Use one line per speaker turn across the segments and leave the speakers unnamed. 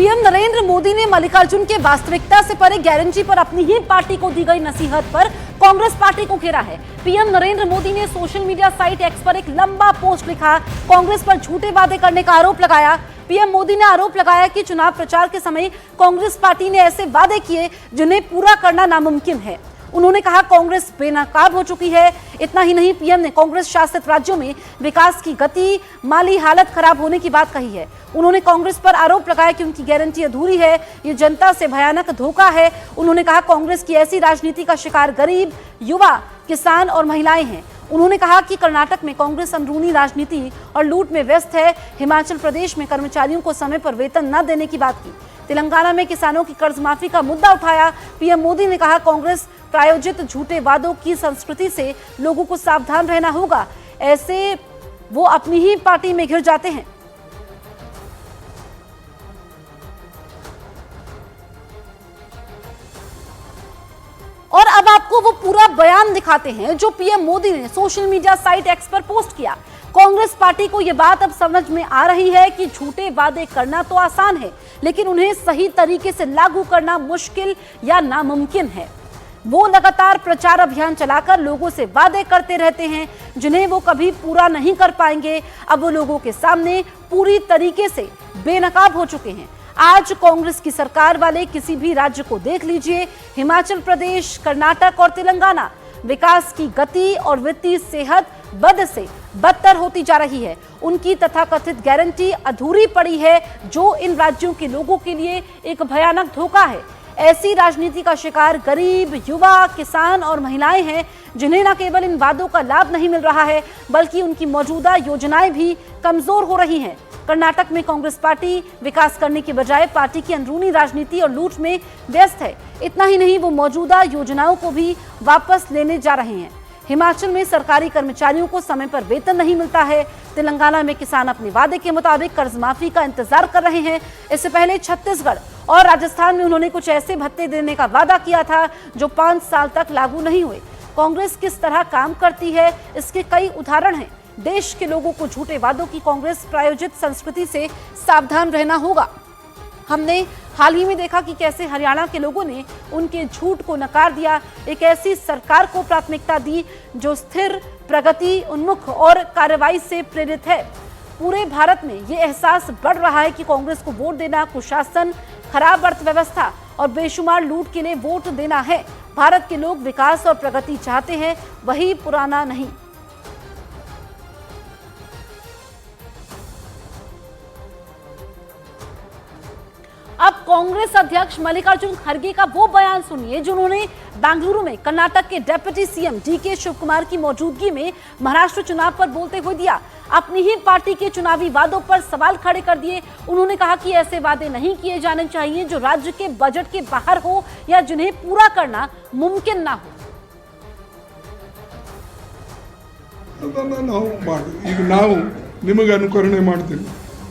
PM Narendra Modi ने मल्लिकार्जुन के वास्तविकता से परे गारंटी पर अपनी ही पार्टी को दी गई नसीहत पर कांग्रेस पार्टी को घेरा है। पीएम नरेंद्र मोदी ने सोशल मीडिया साइट एक्स पर एक लंबा पोस्ट लिखा, कांग्रेस पर झूठे वादे करने का आरोप लगाया। पीएम मोदी ने आरोप लगाया कि चुनाव प्रचार के समय कांग्रेस पार्टी ने ऐसे वादे किए जिन्हें पूरा करना नामुमकिन है। उन्होंने कहा कांग्रेस बेनकाब हो चुकी है। इतना ही नहीं, पीएम ने कांग्रेस शासित राज्यों में विकास की गति, माली हालत खराब होने की बात कही है। उन्होंने कांग्रेस पर आरोप लगाया कि उनकी गारंटी अधूरी है, ये जनता से भयानक धोखा है। उन्होंने कहा कांग्रेस की ऐसी राजनीति का शिकार गरीब, युवा, किसान और महिलाएं हैं। उन्होंने कहा कि कर्नाटक में कांग्रेस अंदरूनी राजनीति और लूट में व्यस्त है। हिमाचल प्रदेश में कर्मचारियों को समय पर वेतन न देने की बात की। तेलंगाना में किसानों की कर्ज माफी का मुद्दा उठाया। पीएम मोदी ने कहा कांग्रेस प्रायोजित झूठे वादों की संस्कृति से लोगों को सावधान रहना होगा, ऐसे वो अपनी ही पार्टी में घिर जाते हैं। और अब आपको वो पूरा बयान दिखाते हैं जो पीएम मोदी ने सोशल मीडिया साइट एक्स पर पोस्ट किया। कांग्रेस पार्टी को यह बात अब समझ में आ रही है कि झूठे वादे करना तो आसान है, लेकिन उन्हें सही तरीके से लागू करना मुश्किल या नामुमकिन है। वो लगातार प्रचार अभियान चलाकर लोगों से वादे करते रहते हैं जिन्हें वो कभी पूरा नहीं कर पाएंगे। अब वो लोगों के सामने पूरी तरीके से बेनकाब हो चुके हैं। आज कांग्रेस की सरकार वाले किसी भी राज्य को देख लीजिए, हिमाचल प्रदेश, कर्नाटक और तेलंगाना, विकास की गति और वित्तीय सेहत बद से बदतर होती जा रही है। उनकी तथाकथित गारंटी अधूरी पड़ी है, जो इन राज्यों के लोगों के लिए एक भयानक धोखा है। ऐसी राजनीति का शिकार गरीब, युवा, किसान और महिलाएं हैं जिन्हें न केवल इन वादों का लाभ नहीं मिल रहा है, बल्कि उनकी मौजूदा योजनाएं भी कमजोर हो रही हैं। कर्नाटक में कांग्रेस पार्टी विकास करने की बजाय पार्टी की अंदरूनी राजनीति और लूट में व्यस्त है। इतना ही नहीं, वो मौजूदा योजनाओं को भी वापस लेने जा रहे हैं। हिमाचल में सरकारी कर्मचारियों को समय पर वेतन नहीं मिलता है। तेलंगाना में किसान अपने वादे के मुताबिक कर्ज माफी का इंतजार कर रहे हैं। इससे पहले छत्तीसगढ़ और राजस्थान में उन्होंने कुछ ऐसे भत्ते देने का वादा किया था जो 5 साल तक लागू नहीं हुए। कांग्रेस किस तरह काम करती है, इसके कई उदाहरण हैं। देश के लोगों को झूठे वादों की कांग्रेस प्रायोजित संस्कृति से सावधान रहना होगा। हमने हाल ही में देखा कि कैसे हरियाणा के लोगों ने उनके झूठ को नकार दिया, एक ऐसी सरकार को प्राथमिकता दी जो स्थिर, प्रगति उन्मुख और कार्रवाई से प्रेरित है। पूरे भारत में ये एहसास बढ़ रहा है कि कांग्रेस को वोट देना कुशासन, खराब अर्थव्यवस्था और बेशुमार लूट के लिए वोट देना है। भारत के लोग विकास और प्रगति चाहते हैं, वही पुराना नहीं। अब कांग्रेस अध्यक्ष मल्लिकार्जुन खड़गे का वो बयान सुनिए जो उन्होंने बेंगलुरु में कर्नाटक के डिप्टी सीएम डीके शिवकुमार की मौजूदगी में महाराष्ट्र चुनाव पर बोलते हुए दिया। अपनी ही पार्टी के चुनावी वादों पर सवाल खड़े कर दिए। उन्होंने कहा कि ऐसे वादे नहीं किए जाने चाहिए जो राज्य के बजट के बाहर हो या जिन्हें पूरा करना मुमकिन ना हो।
ನಾವು ನಿಮಗೆ ಅನುಕರಣೆ ಮಾಡ್ತೀವಿ,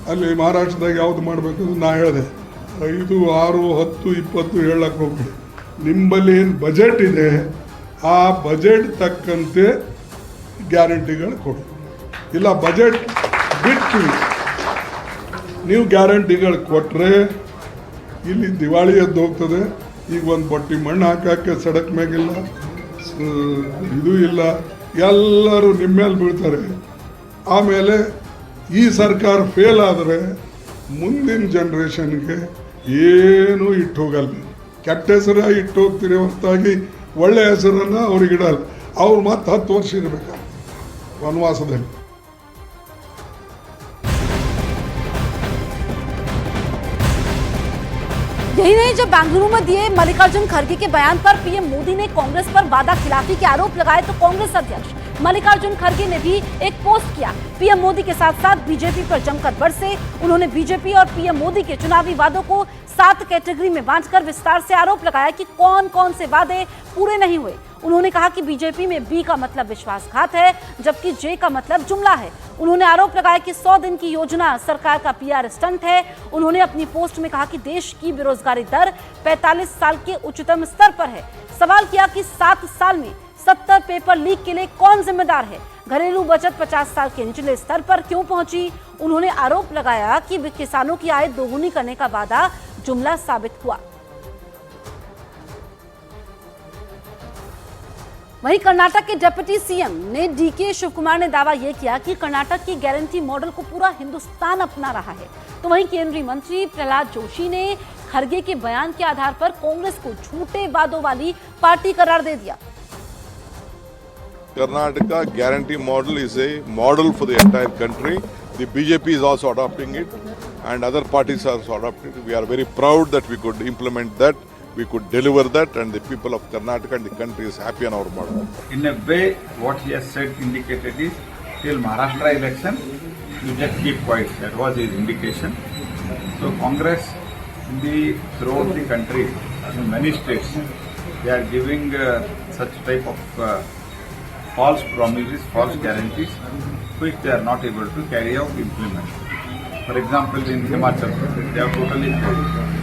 ಅಲ್ಲಿ ಮಹಾರಾಷ್ಟ್ರದಾಗ ಯಾವ್ದು ಮಾಡಬೇಕು ನಾ ಹೇಳಿದೆ, 5, 6, 10, 20 ಹೇಳಕ್ಕೆ ಹೋಗ್ಬಿಡಿ. ನಿಮ್ಮಲ್ಲಿ ಏನು ಬಜೆಟ್ ಇದೆ ಆ ಬಜೆಟ್ ತಕ್ಕಂತೆ ಗ್ಯಾರಂಟಿಗಳು ಕೊಡಿ. ಇಲ್ಲ ಬಜೆಟ್ ಬಿಟ್ಟು ನೀವು ಗ್ಯಾರಂಟಿಗಳು ಕೊಟ್ಟರೆ ಇಲ್ಲಿ ದಿವಾಳಿ ಎದ್ದು ಹೋಗ್ತದೆ. ಈಗ ಒಂದು ಬಟ್ಟಿ ಮಣ್ಣು ಹಾಕಕ್ಕೆ ಸಡಕ್ ಮ್ಯಾಗಿಲ್ಲ, ಇದು ಇಲ್ಲ, ಎಲ್ಲರೂ ನಿಮ್ಮ ಮೇಲೆ ಬೀಳ್ತಾರೆ. ಆಮೇಲೆ ಈ ಸರ್ಕಾರ ಫೇಲ್ ಆದರೆ ಮುಂದಿನ ಜನ್ರೇಷನ್ಗೆ ಏನು ಇಟ್ಟು ಹೋಗಲ್ಲ. ಕೆಟ್ಟ ಹೆಸರು ಇಟ್ಟು ಹೋಗ್ತೀರಿ ಹೊರತಾಗಿ ಒಳ್ಳೆ ಹೆಸರನ್ನು ಅವ್ರಿಗೆ ಇಡಲ್ಲ. ಅವ್ರು ಮತ್ತೆ 10 ವರ್ಷ ಇರಬೇಕು ವನವಾಸದಲ್ಲಿ.
यही नहीं, जब बेंगलुरु में दिए मल्लिकार्जुन खड़गे के बयान पर पीएम मोदी ने कांग्रेस पर वादा खिलाफी के आरोप लगाए तो कांग्रेस अध्यक्ष मल्लिकार्जुन खड़गे ने भी एक पोस्ट किया। पीएम मोदी के साथ साथ बीजेपी पर जमकर बरसे। उन्होंने बीजेपी और पीएम मोदी के चुनावी वादों को 7 कैटेगरी में बांटकर विस्तार से आरोप लगाया कि कौन कौन से वादे पूरे नहीं हुए। उन्होंने कहा कि बीजेपी में बी का मतलब विश्वासघात है, जबकि जे का मतलब जुमला है। उन्होंने आरोप लगाया कि 100 दिन की योजना सरकार का पीआर स्टंट है। उन्होंने अपनी पोस्ट में कहा कि देश की बेरोजगारी दर 45 साल के उच्चतम स्तर पर है। सवाल किया कि 7 साल में 70 पेपर लीक के लिए कौन जिम्मेदार है। घरेलू बचत 50 साल के निचले स्तर पर क्यों पहुंची? उन्होंने आरोप लगाया कि किसानों की आय दोगुनी करने का वादा जुमला साबित हुआ। वहीं कर्नाटक के डिप्टी सीएम ने डीके शिवकुमार ने दावा यह किया कि कर्नाटक की गारंटी मॉडल को पूरा हिंदुस्तान अपना रहा है। तो वहीं केंद्रीय मंत्री प्रहलाद जोशी ने खरगे के बयान के आधार पर कांग्रेस को झूठे वादों वाली पार्टी करार दे दिया।
Karnataka guarantee model is a model for the entire country. The BJP is also adopting it and other parties are also adopting it. We are very proud that we could implement that, we could deliver that, and the people of Karnataka and the country is happy on our model.
In a way, what he has said indicated is till Maharashtra election, you just keep quiet. That was his indication. So Congress throughout the country, in many states, they are giving such type of false promises, false guarantees, which they are not able to carry out, implement. For example, in Himachal Pradesh, they have totally closed.